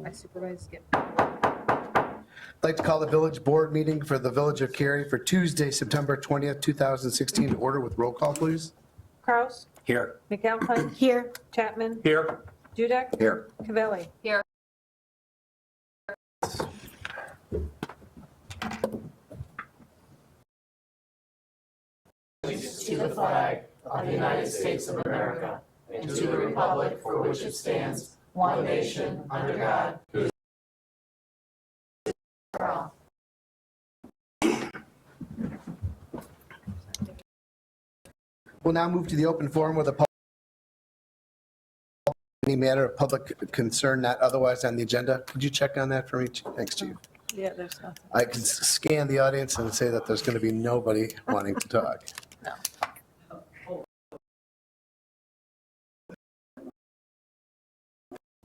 by Supervisor Skip. I'd like to call the village board meeting for the Village of Cary for Tuesday, September 20th, 2016 to order with roll call, please. Kraus, Here. McAlpine, Here. Chapman, Here. Dudek, Here. Cavelli. Here. To the flag of the United States of America and to the republic for which it stands, one nation, under God, who is for all. We'll now move to the open forum with any matter of public concern not otherwise on the agenda. Could you check on that for me? Thanks, Chief. Yeah, there's nothing. I can scan the audience and say that there's going to be nobody wanting to talk. No.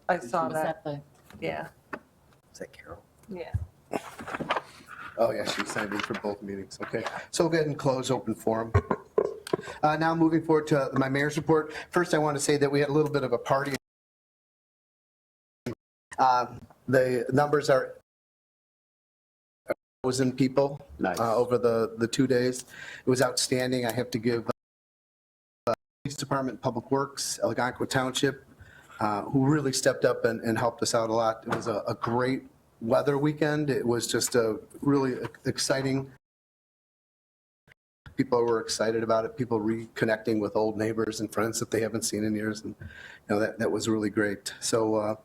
I saw that. Yeah, Is that Carol? yeah. Oh, yeah, she signed in for both meetings. Okay. So we'll go ahead and close open forum. Now moving forward to my mayor's report. First, I want to say that we had a little bit of a party. The numbers are 1,000 people Nice. over the 2 days. It was outstanding. I have to give Police Department, Public Works, Algonquin Township, who really stepped up and helped us out a lot. It was a great weather weekend. It was just a really exciting. People were excited about it. People reconnecting with old neighbors and friends that they haven't seen in years. And that was really great. So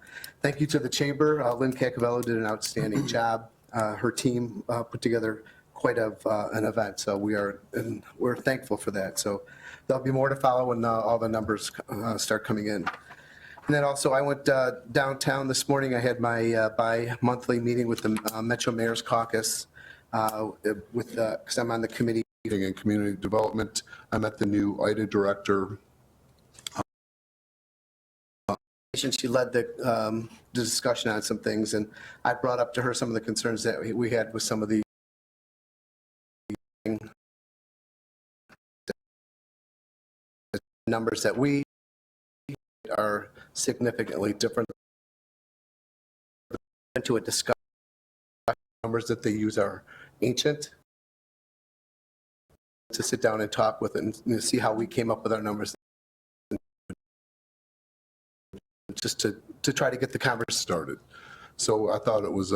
thank you to the chamber. Lynn Cacavello did an outstanding job. Her team put together quite an event. So we're thankful for that. So there'll be more to follow when all the numbers start coming in. And then also I went downtown this morning. I had my bi-monthly meeting with the Metro Mayor's Caucus because I'm on the committee. And community development. I met the new IDA director. She led the discussion on some things, and I brought up to her some of the concerns that we had with some of the numbers that we are significantly different. To a discussion, numbers that they use are ancient. To sit down and talk with and see how we came up with our numbers, just to try to get the conversation Started. So I thought it was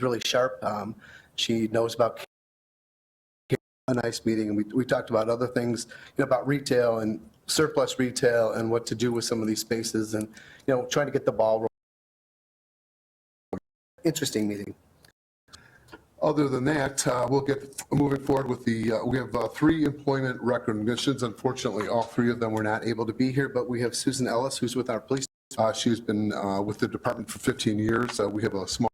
really sharp. She knows about a nice meeting, and we talked about other things, about retail and surplus retail and what to do with some of these spaces, and trying to get the ball rolling. Interesting meeting. Other than that, we'll get moving forward with we have 3 employment recognitions. Unfortunately, all 3 of them We're not able to be here, but we have Susan Ellis, who's with our police. she's been with the department for 15 years. We have a small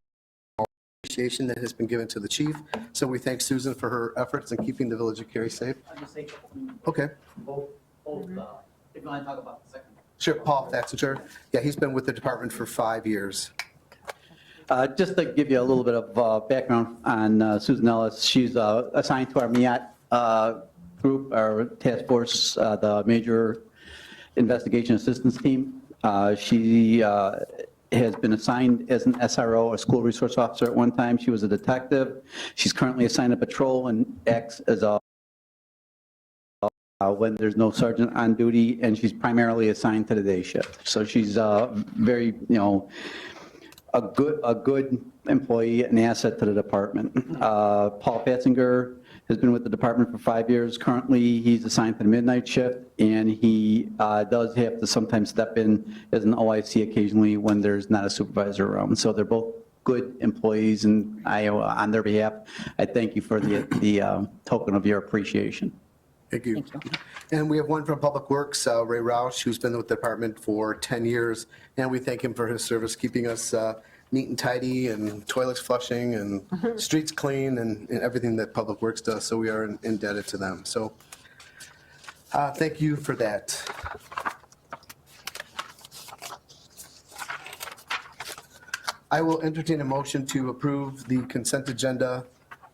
Appreciation that has been given to the chief. So we thank Susan for her efforts in keeping the village of Cary safe. I'll just say a couple things. Okay, Both, if you want to talk about the second. sure. Paul Thatcher. Yeah, he's been with the department for 5 years. Just to give you a little bit of background on Susan Ellis, she's assigned to our MEAT group, our task force, the Major Investigation Assistance Team. She has been assigned as an SRO, a school resource officer at one time. She was a detective. She's currently assigned to patrol and acts as a when there's no sergeant on duty, and she's primarily assigned to the day shift. So she's very, a good employee, an asset to the department. Paul Patzinger has been with the department for 5 years. Currently, he's assigned to the midnight shift, and he does have to sometimes step in as an OIC occasionally when there's not a supervisor around. So they're both good employees, and on their behalf, I thank you for the token of your appreciation. Thank you. And we have one from Public Works, Ray Roush, who's been with the department for 10 years. And we thank him for his service, keeping us neat and tidy and toilets flushing and streets clean and everything that Public Works does. So we are indebted to them. So thank you for that. I will entertain a motion to approve the consent agenda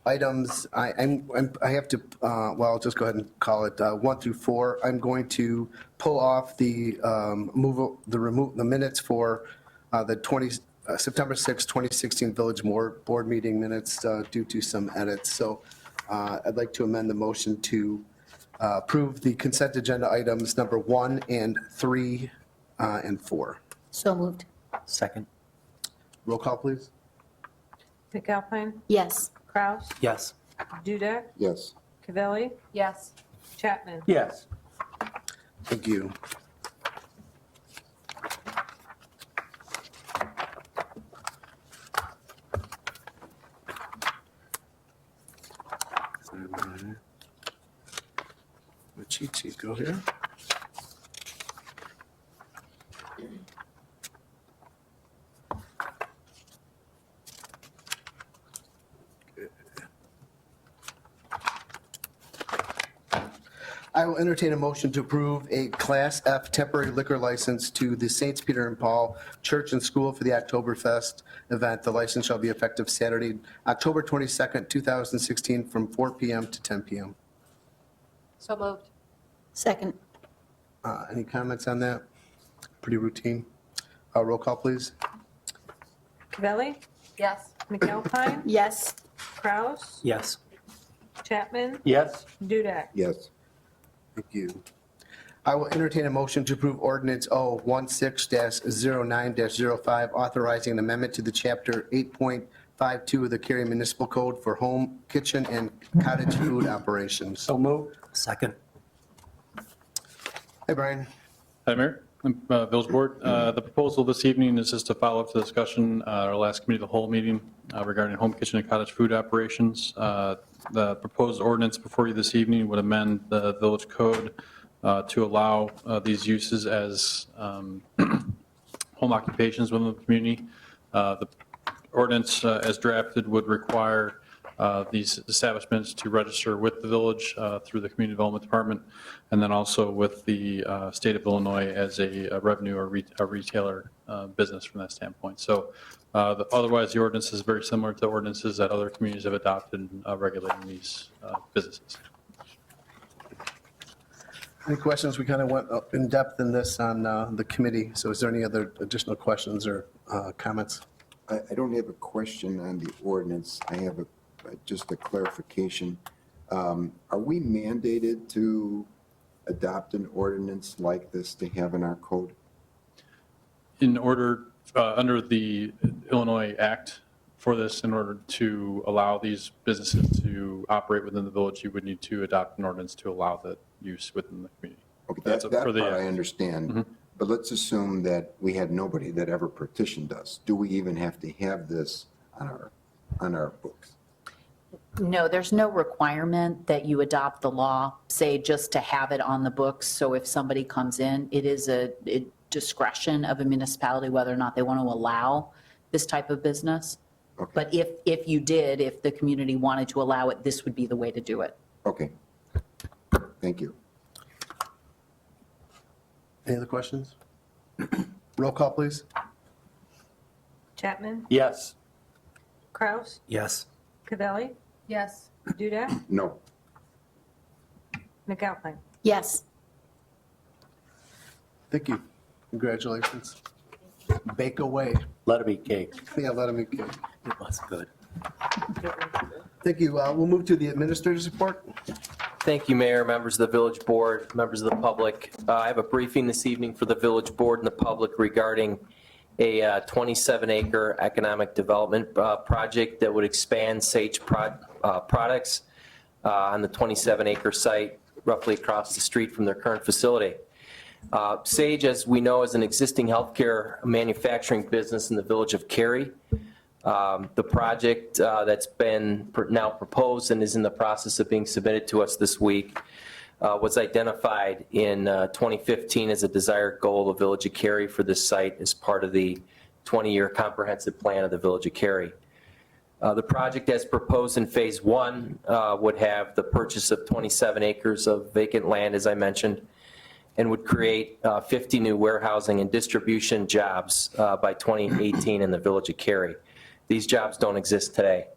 items, I have to, well, I'll just go ahead and call it 1 through 4. I'm going to pull off the minutes for the September 6, 2016 Village Board meeting minutes due to some edits. So I'd like to amend the motion to approve the consent agenda items number 1 and 3 and 4. So moved. Second. Roll call, please. McAlpine, Yes. Kraus, Yes. Dudek, Yes. Cavelli, Yes. Chapman. Yes. Thank you. My cheat sheet go here. I will entertain a motion to approve a Class F temporary liquor license to the Saints Peter and Paul Church and School for the Oktoberfest event. The license shall be effective Saturday, October 22nd, 2016, from 4 p.m. to 10 p.m. So moved. Second. Any comments on that? Pretty routine. Roll call, please. Cavelli, Yes. McAlpine, Yes. Kraus, Yes. Chapman, Yes. Dudek. Yes. Thank you. I will entertain a motion to approve ordinance 016-09-05, authorizing an amendment to the chapter 8.52 of the Cary Municipal Code for home, kitchen, and cottage food operations. So moved. Second. Hey, Brian. Hi, Mayor, Village Board. The proposal this evening is just to follow up to the discussion, our last committee of the whole meeting regarding home kitchen and cottage food operations. The proposed ordinance before you this evening would amend the village code to allow these uses as home occupations within the community. The ordinance as drafted would require these establishments to register with the village through the Community Development Department, and then also with the state of Illinois as a revenue or a retailer business from that standpoint. So otherwise, the ordinance is very similar to ordinances that other communities have adopted regulating these businesses. Any questions? We kind of went up in depth in this on the committee. So is there any other additional questions or comments? I don't have a question on the ordinance. I have just a clarification. Are we mandated to adopt an ordinance like this to have in our code? In order, under the Illinois Act for this, in order to allow these businesses to operate within the village, you would need to adopt an ordinance to allow the use within the community. Okay, That's that for part the- I understand. But let's assume that we had nobody that ever petitioned us. Do we even have to have this on our books? No, there's no requirement that you adopt the law, say, just to have it on the books. So if somebody comes in, it is a discretion of a municipality whether or not they want to allow this type of business. Okay. But if you did, if the community wanted to allow it, this would be the way to do it. Okay. Thank you. Any other questions? Roll call, please. Chapman, Yes. Kraus, Yes. Cavelli, Yes. Dudek, No. McAlpine. Yes. Thank you. Congratulations. Bake away. Let it be cake. Yeah, let him go. It was good. Thank you. We'll move to the administrator's report. Thank you, Mayor, members of the Village Board, members of the public. I have a briefing this evening for the Village Board and the public regarding a 27-acre economic development project that would expand Sage products on the 27-acre site roughly across the street from their current facility. Sage, as we know, is an existing healthcare manufacturing business in the village of Cary. The project that's been now proposed and is in the process of being submitted to us this week was identified in 2015 as a desired goal of the Village of Cary for this site as part of the 20-year comprehensive plan of the Village of Cary. The project as proposed in Phase 1 would have the purchase of 27 acres of vacant land, as I mentioned, and would create 50 new warehousing and distribution jobs by 2018 in the Village of Cary. These jobs don't exist today.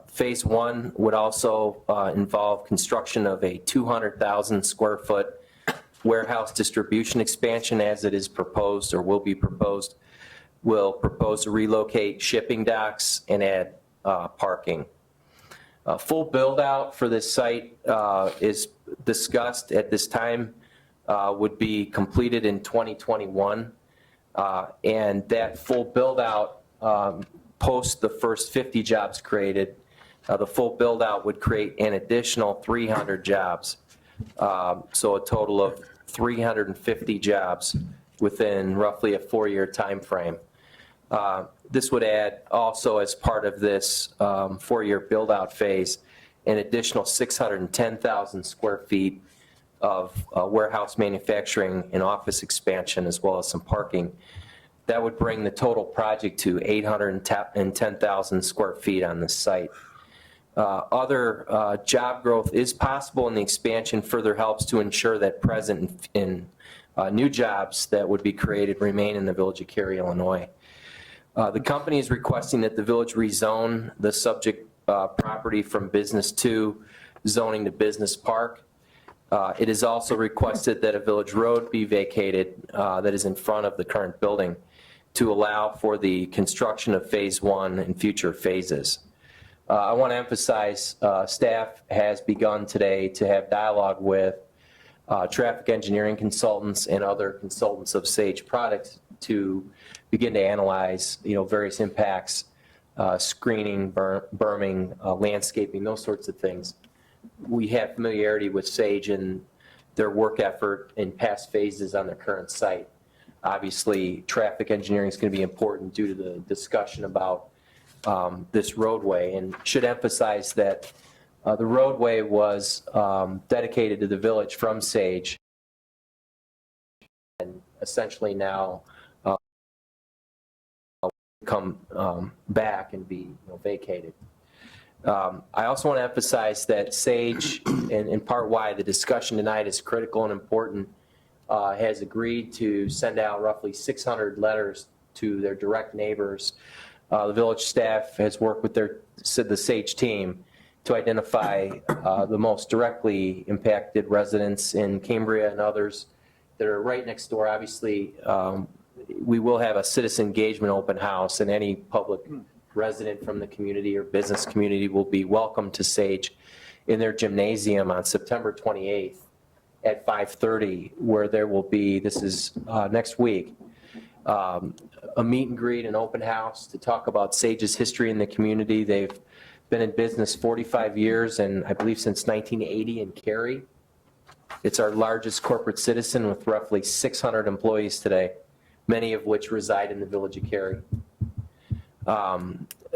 Phase 1 would also involve construction of a 200,000 square foot warehouse distribution expansion as it is proposed or will be proposed. Will propose to relocate shipping docks and add parking. Full build out for this site is discussed at this time, would be completed in 2021. And that full build out post the first 50 jobs created, the full build out would create an additional 300 jobs. So a total of 350 jobs within roughly a 4-year time frame. This would add also as part of this 4-year build out phase an additional 610,000 square feet of warehouse manufacturing and office expansion, as well as some parking. That would bring the total project to 810,000 square feet on this site. Other job growth is possible, and the expansion further helps to ensure that present and new jobs that would be created remain in the Village of Cary, Illinois. The company is requesting that the village rezone the subject property from business to zoning to business park. It is also requested that a village road be vacated that is in front of the current building to allow for the construction of phase 1 and future phases. I want to emphasize staff has begun today to have dialogue with traffic engineering consultants and other consultants of Sage Products to begin to analyze, various impacts, screening, berming, landscaping, those sorts of things. We have familiarity with Sage and their work effort in past phases on their current site. Obviously, traffic engineering is going to be important due to the discussion about this roadway, and should emphasize that the roadway was dedicated to the village from Sage, and essentially now come back and be vacated. I also want to emphasize that Sage, and in part why the discussion tonight is critical and important, has agreed to send out roughly 600 letters to their direct neighbors. The village staff has worked with the Sage team to identify the most directly impacted residents in Cambria and others that are right next door. Obviously, we will have a citizen engagement open house, and any public resident from the community or business community will be welcome to Sage in their gymnasium on September 28th at 5:30, where there will be, this is next week, a meet and greet and open house to talk about Sage's history in the community. They've been in business 45 years, and I believe since 1980 in Cary. It's our largest corporate citizen with roughly 600 employees today, many of which reside in the Village of Cary.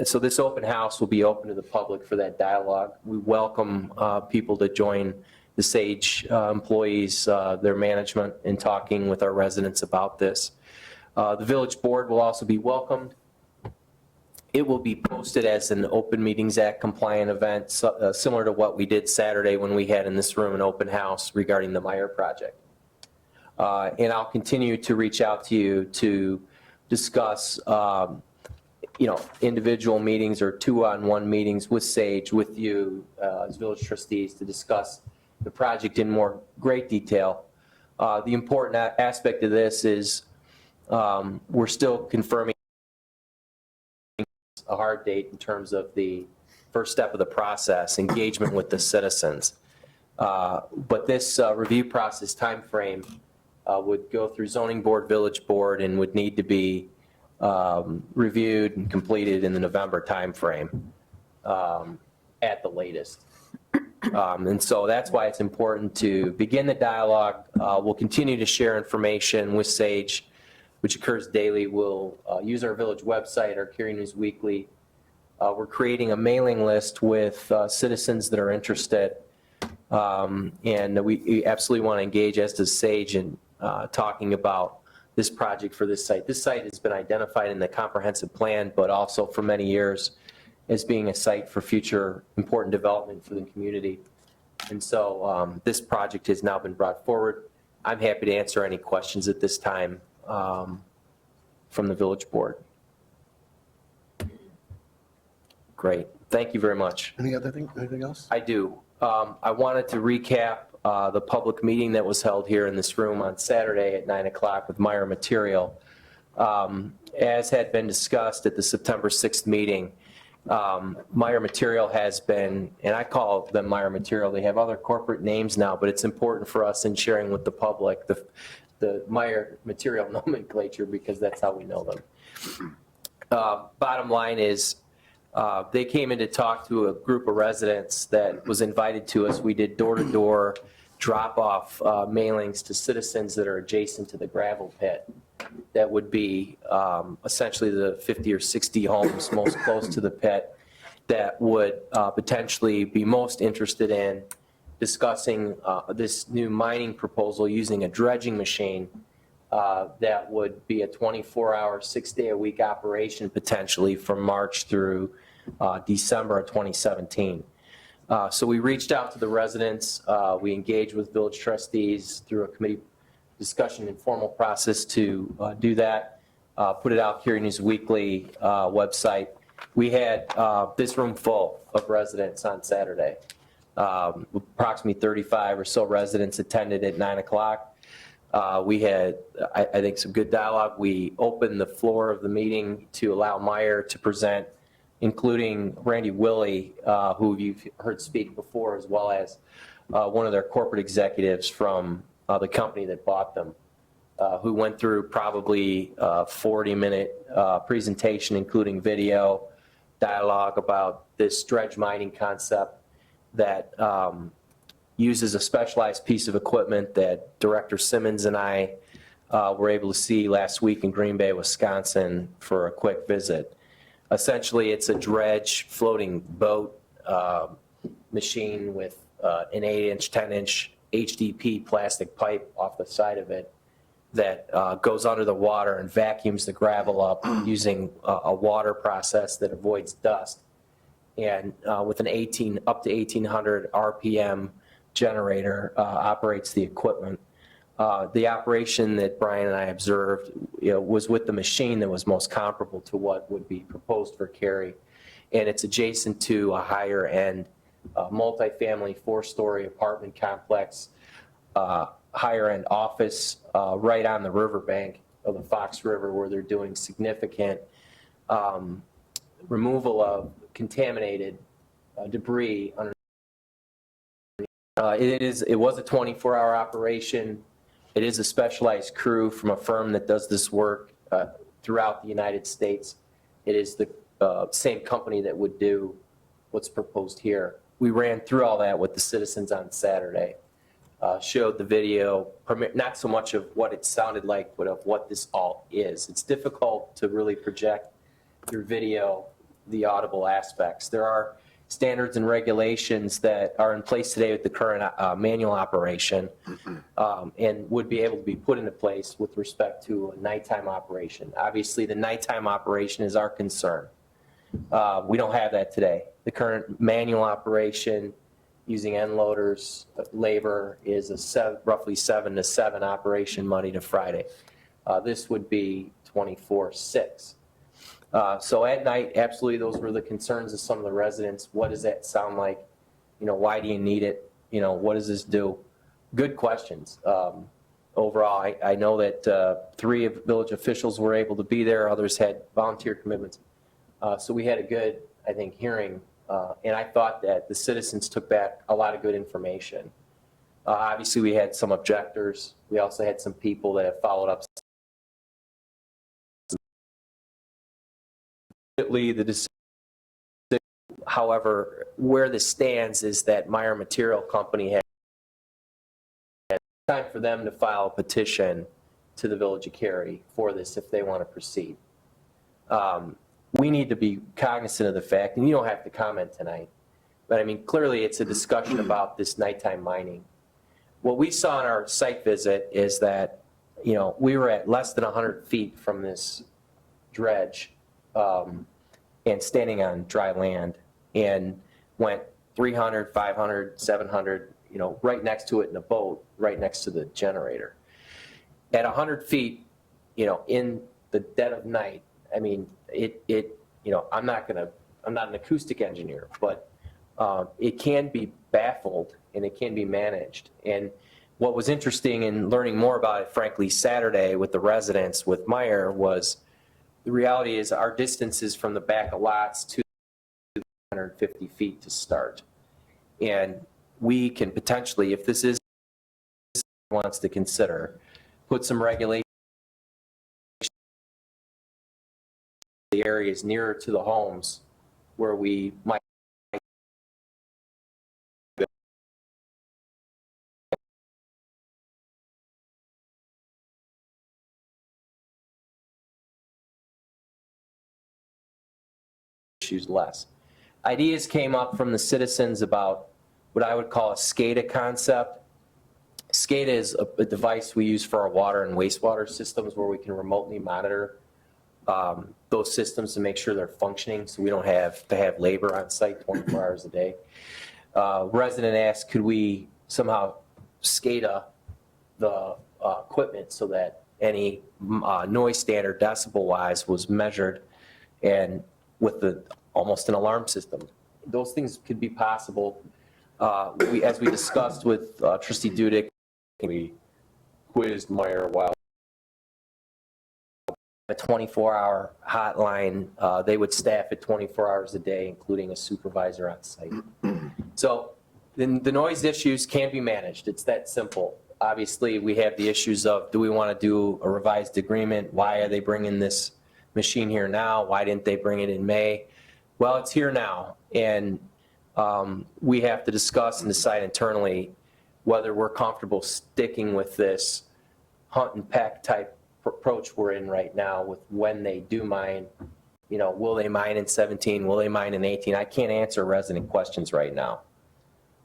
So this open house will be open to the public for that dialogue. We welcome people to join the Sage employees, their management, in talking with our residents about this. The village board will also be welcomed. It will be posted as an Open Meetings Act compliant event, similar to what we did Saturday when we had in this room an open house regarding the Meyer project. And I'll continue to reach out to you to discuss individual meetings or 2-on-1 meetings with Sage, with you as village trustees, to discuss the project in more great detail. The important aspect of this is we're still confirming a hard date in terms of the first step of the process, engagement with the citizens. But this review process timeframe would go through zoning board, village board, and would need to be reviewed and completed in the November timeframe at the latest. And so that's why it's important to begin the dialogue. We'll continue to share information with Sage, which occurs daily. We'll use our village website, our Cary News Weekly. We're creating a mailing list with citizens that are interested. And we absolutely want to engage, as does Sage, in talking about this project for this site. This site has been identified in the comprehensive plan, but also for many years as being a site for future important development for the community. And so this project has now been brought forward. I'm happy to answer any questions at this time from the village board. Great. Thank you very much. Anything else? I do. I wanted to recap the public meeting that was held here in this room on Saturday at 9 o'clock with Meyer Material. As had been discussed at the September 6th meeting, Meyer Material has been, and I call them Meyer Material, they have other corporate names now, but it's important for us in sharing with the public the Meyer Material nomenclature because that's how we know them. Bottom line is, they came in to talk to a group of residents that was invited to us. We did door-to-door drop-off mailings to citizens that are adjacent to the gravel pit. That would be essentially the 50 or 60 homes most close to the pit that would potentially be most interested in discussing this new mining proposal using a dredging machine that would be a 24-hour, 6-day-a-week operation potentially from March through December of 2017. So we reached out to the residents. We engaged with village trustees through a committee discussion and formal process to do that, put it out here in News Weekly website. We had this room full of residents on Saturday. Approximately 35 or so residents attended at 9 o'clock. We had, I think, some good dialogue. We opened the floor of the meeting to allow Meyer to present, including Randy Willey, who you've heard speak before, as well as one of their corporate executives from the company that bought them, who went through probably a 40-minute presentation, including video, dialogue about this dredge mining concept that uses a specialized piece of equipment that Director Simmons and I were able to see last week in Green Bay, Wisconsin for a quick visit. Essentially, it's a dredge floating boat machine with an 8-inch, 10-inch HDP plastic pipe off the side of it that goes under the water and vacuums the gravel up using a water process that avoids dust. And with an up to 1,800 RPM generator operates the equipment. The operation that Brian and I observed, was with the machine that was most comparable to what would be proposed for Cary. And it's adjacent to a higher end multifamily 4-story apartment complex, higher end office right on the riverbank of the Fox River, where they're doing significant removal of contaminated debris under. It was a 24-hour operation. It is a specialized crew from a firm that does this work throughout the United States. It is the same company that would do what's proposed here. We ran through all that with the citizens on Saturday, showed the video, not so much of what it sounded like, but of what this all is. It's difficult to really project through video the audible aspects. There are standards and regulations that are in place today with the current manual operation and would be able to be put into place with respect to a nighttime operation. Obviously, the nighttime operation is our concern. We don't have that today. The current manual operation using end loaders, labor is a roughly 7 to 7 operation Monday to Friday. This would be 24/6. So at night, absolutely, those were the concerns of some of the residents. What does that sound like? Why do you need it? What does this do? Good questions. Overall, I know that 3 of village officials were able to be there. Others had volunteer commitments. So we had a good, I think, hearing. And I thought that the citizens took back a lot of good information. Obviously, we had some objectors. We also had some people that have followed up. The decision, however, where this stands is that Meyer Material Company had time for them to file a petition to the Village of Cary for this if they want to proceed. We need to be cognizant of the fact, and you don't have to comment tonight, but I mean, clearly it's a discussion about this nighttime mining. What we saw in our site visit is that, we were at less than 100 feet from this dredge and standing on dry land, and went 300, 500, 700, right next to it in a boat, right next to the generator. At 100 feet, in the dead of night, I mean, I'm not going to I'm not an acoustic engineer, but it can be baffled and it can be managed. And what was interesting in learning more about it, frankly, Saturday with the residents with Meyer was the reality is our distances from the back of lots to 150 feet to start. And we can potentially, if this is wants to consider, put some regulation the areas nearer to the homes where we might issues less. Ideas came up from the citizens about what I would call a SCADA concept. SCADA is a device we use for our water and wastewater systems where we can remotely monitor those systems to make sure they're functioning so we don't have to have labor on site 24 hours a day. Resident asked, could we somehow SCADA the equipment so that any noise standard decibel-wise was measured and with almost an alarm system. Those things could be possible. As we discussed with Trustee Dudick, we quizzed Meyer while a 24-hour hotline. They would staff it 24 hours a day, including a supervisor on site. So then the noise issues can be managed. It's that simple. Obviously, we have the issues of, do we want to do a revised agreement? Why are they bringing this machine here now? Why didn't they bring it in May? Well, it's here now, and we have to discuss and decide internally whether we're comfortable sticking with this hunt and peck type approach we're in right now with when they do mine. You know, will they mine in 17? Will they mine in 18? I can't answer resident questions right now.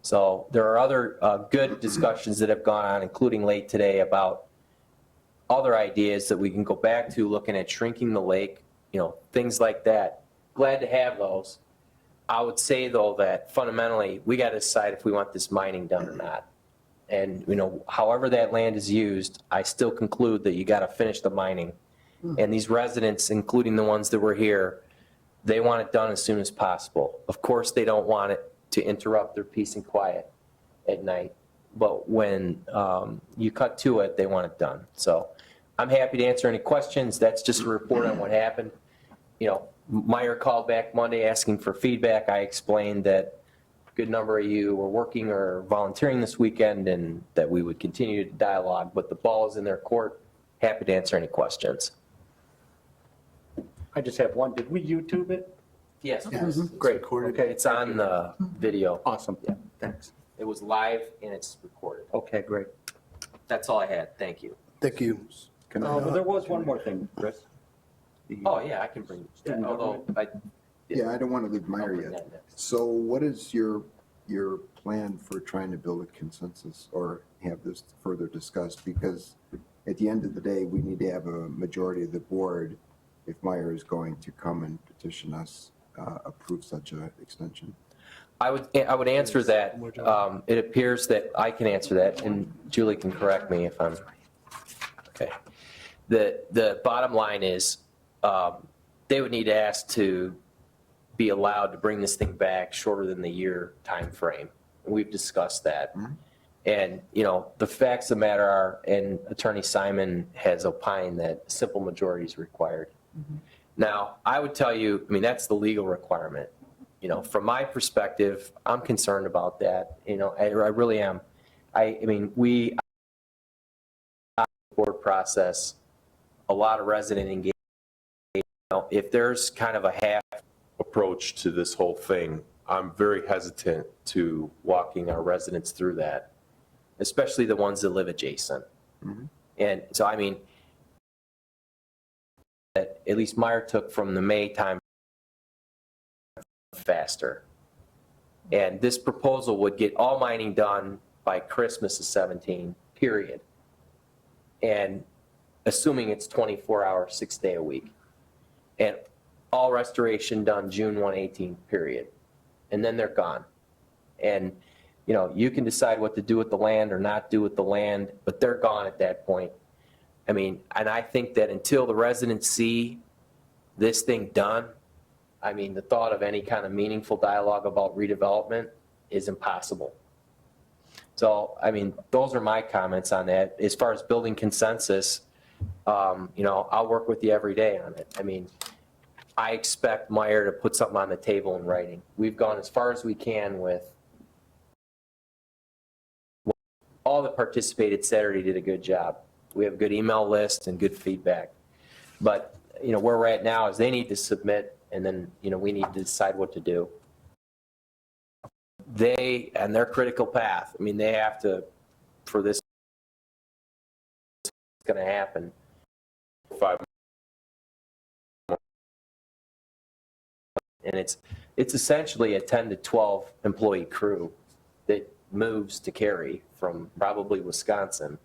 So there are other good discussions that have gone on, including late today, about other ideas that we can go back to, looking at shrinking the lake, you know, things like that. Glad to have those. I would say, though, that fundamentally, we got to decide if we want this mining done or not. And, you know, however that land is used, I still conclude that you got to finish the mining. And these residents, including the ones that were here, they want it done as soon as possible. Of course, they don't want it to interrupt their peace and quiet at night. But when you cut to it, they want it done. So I'm happy to answer any questions. That's just a report on what happened. You know, Meyer called back Monday asking for feedback. I explained that a good number of you were working or volunteering this weekend and that we would continue to dialogue, but the ball is in their court. Happy to answer any questions. I just have one. Did we YouTube it? Yes. Yes, it's Great. recorded. Okay, it's on the video. Awesome. Yeah. Thanks. It was live and it's recorded. Okay, great. That's all I had. Thank you. Thank you. Can I, Well, there was one more thing, Chris. Oh, yeah, I can bring, although yeah, I don't want to leave I'll Meyer bring yet. that next. So what is your plan for trying to build a consensus or have this further discussed? Because at the end of the day, we need to have a majority of the board, if Meyer is going to come and petition us, approve such an extension. I would answer that. It appears that I can answer that, and Julie can correct me if I'm, okay. The bottom line is, they would need to ask to be allowed to bring this thing back shorter than the year timeframe. We've discussed that. And, you know, the facts of the matter are, and Attorney Simon has opined that simple majority is required. Now, I would tell you, I mean, that's the legal requirement. You know, from my perspective, I'm concerned about that. You know, I really am. I mean, we, board process, a lot of resident engagement. You know, if there's kind of a half approach to this whole thing, I'm very hesitant to walking our residents through that. especially the ones that live adjacent. And so, I mean, at least Meyer took from the May time faster. And this proposal would get all mining done by Christmas of 17, period. And assuming it's 24 hours, 6 day a week. And all restoration done June 1, 18, period. And then they're gone. And, you know, you can decide what to do with the land or not do with the land, but they're gone at that point. I mean, and I think that until the residents see this thing done, I mean, the thought of any kind of meaningful dialogue about redevelopment is impossible. So, I mean, those are my comments on that. As far as building consensus, you know, I'll work with you every day on it. I mean, I expect Meyer to put something on the table in writing. We've gone as far as we can with all that participated Saturday did a good job. We have a good email list and good feedback. But, you know, where we're at now is they need to submit, and then, you know, we need to decide what to do. They, and their critical path, I mean, they have to, for this going to happen. 5 And it's essentially a 10 to 12 employee crew that moves to Cary from probably Wisconsin.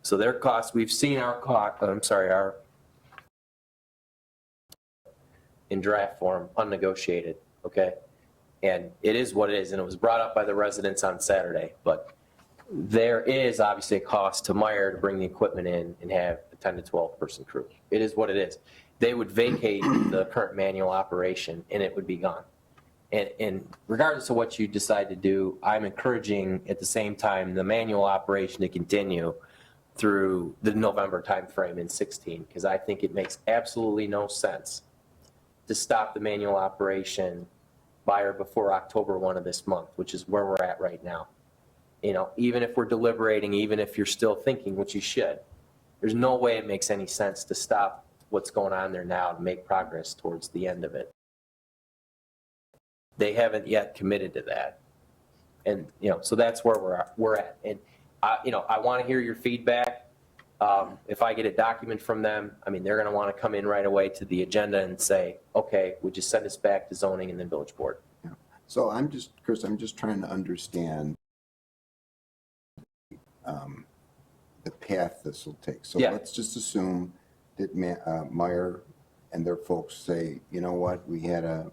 So their costs, we've seen our cost, our in draft form, unnegotiated, okay? And it is what it is, and it was brought up by the residents on Saturday, but there is obviously a cost to Meyer to bring the equipment in and have a 10 to 12 person crew. It is what it is. They would vacate the current manual operation and it would be gone. And regardless of what you decide to do, I'm encouraging at the same time the manual operation to continue through the November timeframe in 16, because I think it makes absolutely no sense to stop the manual operation by or before October 1 of this month, which is where we're at right now. You know, even if we're deliberating, even if you're still thinking, which you should, there's no way it makes any sense to stop what's going on there now to make progress towards the end of it. They haven't yet committed to that. And, you know, so that's where we're at. And, you know, I want to hear your feedback. If I get a document from them, I mean, they're going to want to come in right away to the agenda and say, okay, would you send us back to zoning and then village board? Yeah. So Chris, I'm just trying to understand the path this will take. So Yeah. let's just assume that Meyer and their folks say, you know what, we had a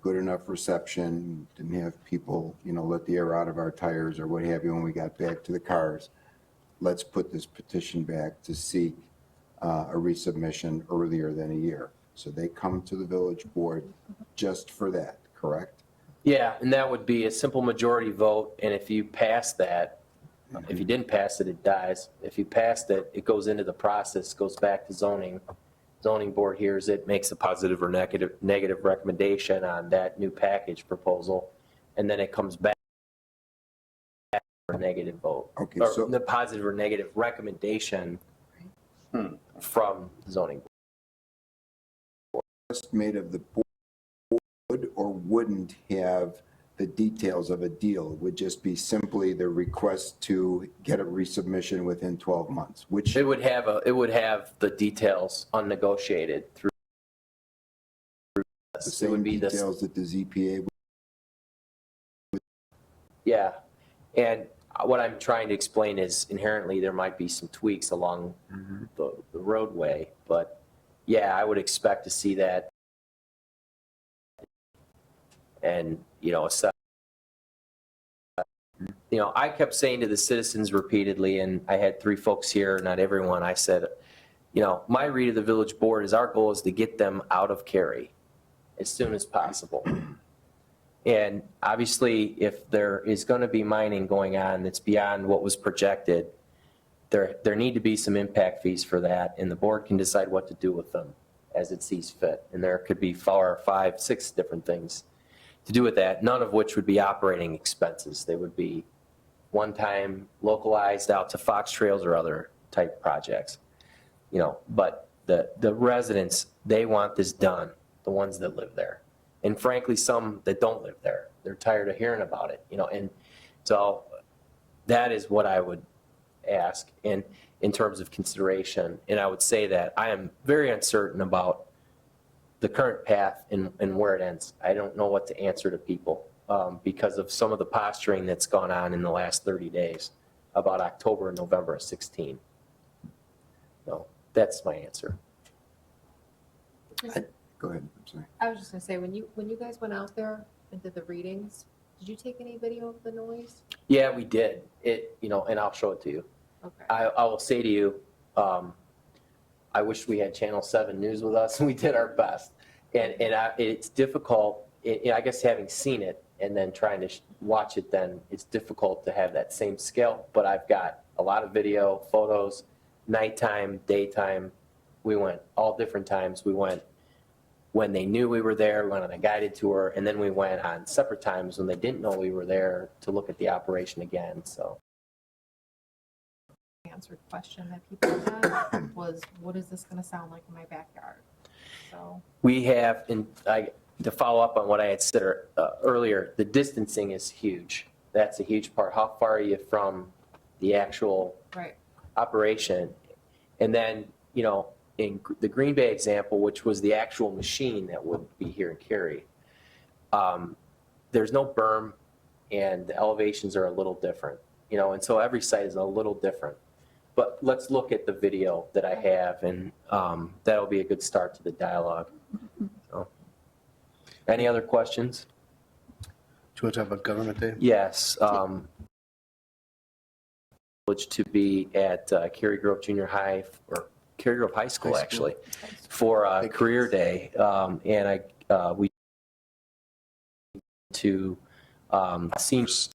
good enough reception, didn't have people, you know, let the air out of our tires or what have you when we got back to the cars. Let's put this petition back to seek a resubmission earlier than a year. So they come to the village board just for that, correct? Yeah, and that would be a simple majority vote. And if you pass that, if you didn't pass it, it dies. If you passed it, it goes into the process, goes back to zoning. Zoning board hears it, makes a positive or negative recommendation on that new package proposal, and then it comes back for a negative vote. Okay, Or so the positive or negative recommendation from the zoning board. just made of the board would or wouldn't have the details of a deal. It would just be simply the request to get a resubmission within 12 months, which It would have the details unnegotiated through. the It would same be the details that the ZPA would. Yeah, and what I'm trying to explain is inherently there might be some tweaks along the roadway, but yeah, I would expect to see that. And, you know, I kept saying to the citizens repeatedly, and I had 3 folks here, not everyone, I said, you know, my read of the village board is our goal is to get them out of Cary as soon as possible. And obviously, if there is going to be mining going on that's beyond what was projected, there need to be some impact fees for that, and the board can decide what to do with them as it sees fit. And there could be 4, 5, 6 different things to do with that, none of which would be operating expenses. They would be one-time localized out to Fox Trails or other type projects. You know, but the residents, they want this done, the ones that live there. And frankly, some that don't live there, they're tired of hearing about it, you know, and so that is what I would ask in terms of consideration. And I would say that I am very uncertain about the current path and where it ends. I don't know what to answer to people because of some of the posturing that's gone on in the last 30 days about October and November of 16. So that's my answer. Go ahead, I'm sorry. I was just gonna say, when you guys went out there and did the readings, did you take any video of the noise? Yeah, we did. And I'll show it to you. Okay. I will say to you, I wish we had Channel 7 News with us, and we did our best. It's difficult, I guess having seen it and then trying to watch it then, it's difficult to have that same scale, but I've got a lot of video, photos, nighttime, daytime. We went all different times. We went when they knew we were there, we went on a guided tour, and then we went on separate times when they didn't know we were there to look at the operation again, so. Answered question that people had was, what is this going to sound like in my backyard? So, We have, to follow up on what I had said earlier, the distancing is huge. That's a huge part. How far are you from the actual right. operation? And then, in the Green Bay example, which was the actual machine that would be here in Cary, there's no berm and the elevations are a little different, and so every site is a little different. But let's look at the video that I have, and that'll be a good start to the dialogue. So, any other questions? Do you want to talk about Government Day? Yes. To be at Cary Grove Junior High, or Cary Grove High School, actually, for Career Day. And we to seniors.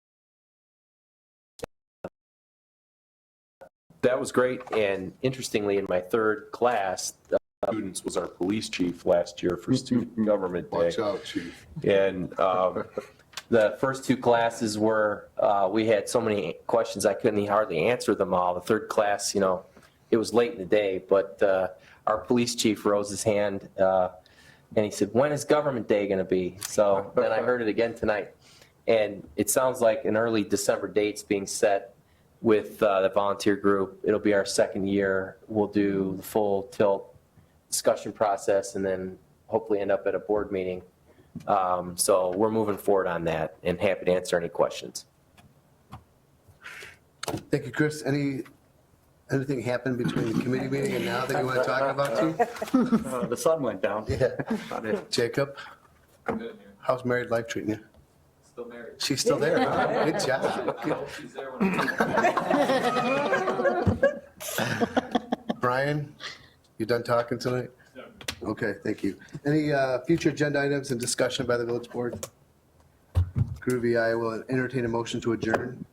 That was great. And interestingly, in my third class, students was our police chief last year for Student Government Day. Watch out, chief. And the first two classes were, we had so many questions I couldn't hardly answer them all. The third class, it was late in the day, but our police chief rose his hand and he said, when is Government Day going to be? So then I heard it again tonight. And it sounds like an early December date's being set with the volunteer group. It'll be our second year. We'll do the full tilt discussion process and then hopefully end up at a board meeting. So we're moving forward on that and happy to answer any questions. Thank you, Chris. Anything happened between the committee meeting and now that you want to talk about, Chief? The sun went down. Yeah. Jacob, how's married life treating you? Still married. She's still there. Huh? Good job. I hope she's there when Brian, you done talking tonight? Okay, thank you. Any future agenda items and discussion by the village board? Groovy, I will entertain a motion to adjourn.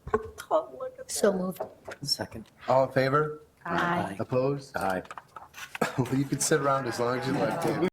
So moved. Second. All in favor? Aye. Opposed? Aye. You can sit around as long as you like, Dan.